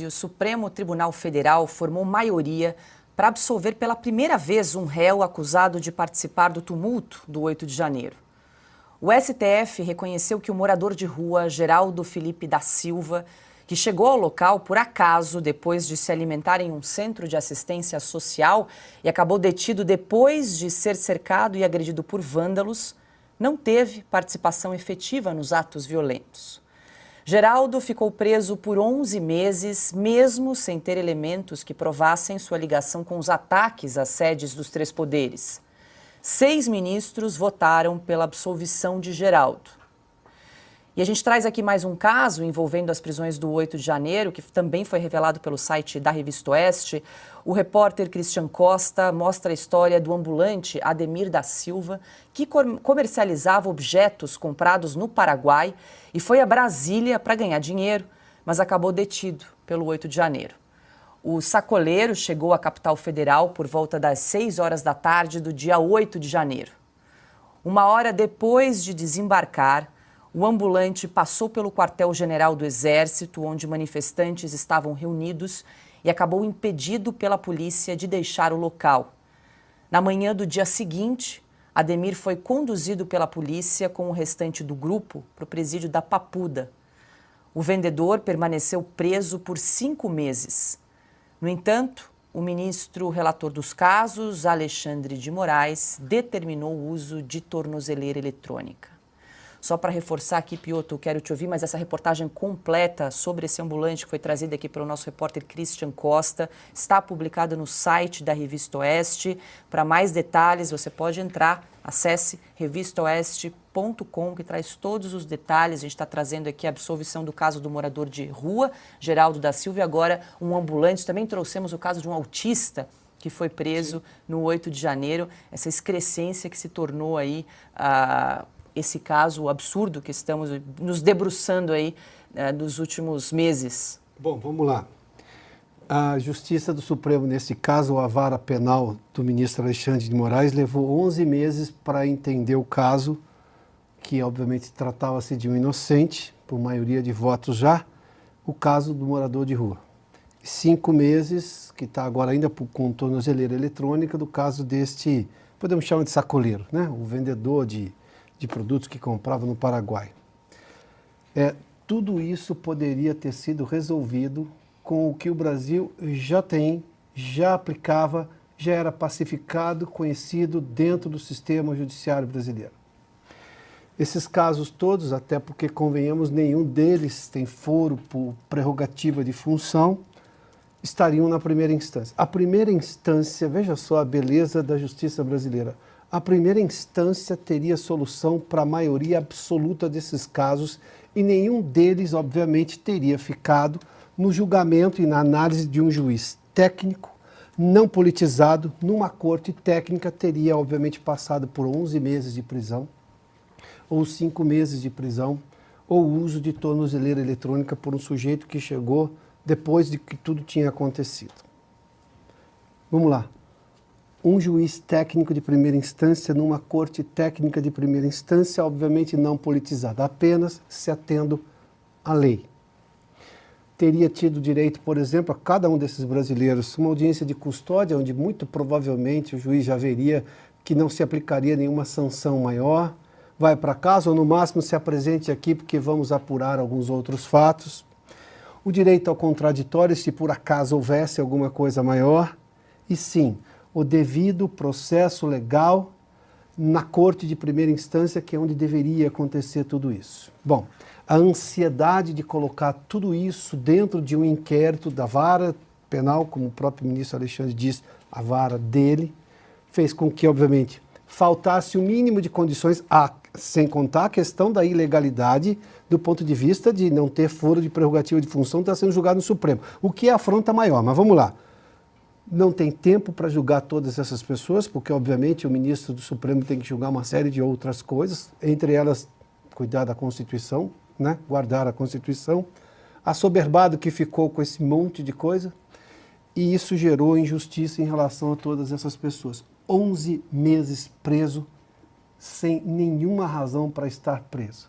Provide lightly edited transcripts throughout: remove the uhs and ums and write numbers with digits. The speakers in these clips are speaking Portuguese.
O Supremo Tribunal Federal formou maioria para absolver pela primeira vez um réu acusado de participar do tumulto do 8 de janeiro. O STF reconheceu que o morador de rua Geraldo Felipe da Silva, que chegou ao local por acaso depois de se alimentar em um centro de assistência social e acabou detido depois de ser cercado e agredido por vândalos, não teve participação efetiva nos atos violentos. Geraldo ficou preso por 11 meses, mesmo sem ter elementos que provassem sua ligação com os ataques às sedes dos três poderes. 6 ministros votaram pela absolvição de Geraldo. E a gente traz aqui mais um caso envolvendo as prisões do 8 de janeiro, que também foi revelado pelo site da Revista Oeste. O repórter Christian Costa mostra a história do ambulante Ademir da Silva, que comercializava objetos comprados no Paraguai e foi a Brasília para ganhar dinheiro, mas acabou detido pelo 8 de janeiro. O sacoleiro chegou à capital federal por volta das 6 horas da tarde do dia 8 de janeiro. Uma hora depois de desembarcar, o ambulante passou pelo quartel-general do Exército, onde manifestantes estavam reunidos, e acabou impedido pela polícia de deixar o local. Na manhã do dia seguinte, Ademir foi conduzido pela polícia com o restante do grupo para o presídio da Papuda. O vendedor permaneceu preso por 5 meses. No entanto, o ministro relator dos casos, Alexandre de Moraes, determinou o uso de tornozeleira eletrônica. Só para reforçar aqui, Piotr, eu quero te ouvir, mas essa reportagem completa sobre esse ambulante que foi trazida aqui pelo nosso repórter Christian Costa está publicada no site da Revista Oeste. Para mais detalhes, você pode entrar, acesse revistaoeste.com, que traz todos os detalhes. A gente está trazendo aqui a absolvição do caso do morador de rua, Geraldo da Silva, e agora um ambulante. Também trouxemos o caso de um autista que foi preso no 8 de janeiro, essa excrescência que se tornou aí esse caso absurdo que estamos nos debruçando aí nos últimos meses. Bom, vamos lá. A Justiça do Supremo, nesse caso, a vara penal do ministro Alexandre de Moraes, levou 11 meses para entender o caso, que obviamente tratava-se de um inocente, por maioria de votos já, o caso do morador de rua. 5 meses, que está agora ainda com tornozeleira eletrônica, do caso deste, podemos chamar de sacoleiro, né? O vendedor de produtos que comprava no Paraguai. Tudo isso poderia ter sido resolvido com o que o Brasil já tem, já aplicava, já era pacificado, conhecido dentro do sistema judiciário brasileiro. Esses casos todos, até porque, convenhamos, nenhum deles tem foro por prerrogativa de função, estariam na primeira instância. A primeira instância, veja só a beleza da justiça brasileira, a primeira instância teria solução para a maioria absoluta desses casos e nenhum deles, obviamente, teria ficado no julgamento e na análise de um juiz técnico, não politizado, numa corte técnica, teria, obviamente, passado por 11 meses de prisão, ou 5 meses de prisão, ou uso de tornozeleira eletrônica por um sujeito que chegou depois de que tudo tinha acontecido. Vamos lá. Um juiz técnico de primeira instância numa corte técnica de primeira instância, obviamente não politizada, apenas se atendo à lei. Teria tido direito, por exemplo, a cada um desses brasileiros uma audiência de custódia, onde muito provavelmente o juiz já veria que não se aplicaria nenhuma sanção maior, vai para casa ou no máximo se apresente aqui porque vamos apurar alguns outros fatos. O direito ao contraditório, se por acaso houvesse alguma coisa maior, e sim, o devido processo legal na corte de primeira instância, que é onde deveria acontecer tudo isso. Bom, a ansiedade de colocar tudo isso dentro de um inquérito da vara penal, como o próprio ministro Alexandre diz, a vara dele, fez com que, obviamente, faltasse o mínimo de condições, sem contar a questão da ilegalidade do ponto de vista de não ter foro de prerrogativa de função, está sendo julgado no Supremo, o que é a afronta maior, mas vamos lá. Não tem tempo para julgar todas essas pessoas, porque, obviamente, o ministro do Supremo tem que julgar uma série de outras coisas, entre elas, cuidar da Constituição, né? Guardar a Constituição, assoberbado que ficou com esse monte de coisa, e isso gerou injustiça em relação a todas essas pessoas. 11 meses preso, sem nenhuma razão para estar preso.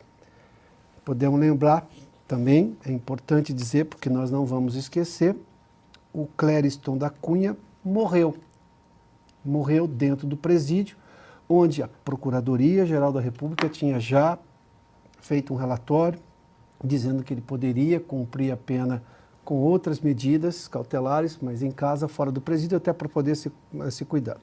Podemos lembrar Também é importante dizer, porque nós não vamos esquecer, o Clériston da Cunha morreu. Morreu dentro do presídio, onde a Procuradoria-Geral da República tinha já feito um relatório dizendo que ele poderia cumprir a pena com outras medidas cautelares, mas em casa, fora do presídio, até para poder se cuidar.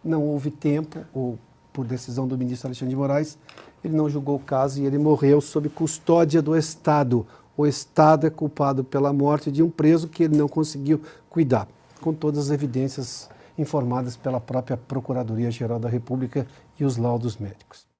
Não houve tempo, ou por decisão do ministro Alexandre de Moraes, ele não julgou o caso e ele morreu sob custódia do Estado. O Estado é culpado pela morte de um preso que ele não conseguiu cuidar, com todas as evidências informadas pela própria Procuradoria-Geral da República e os laudos médicos.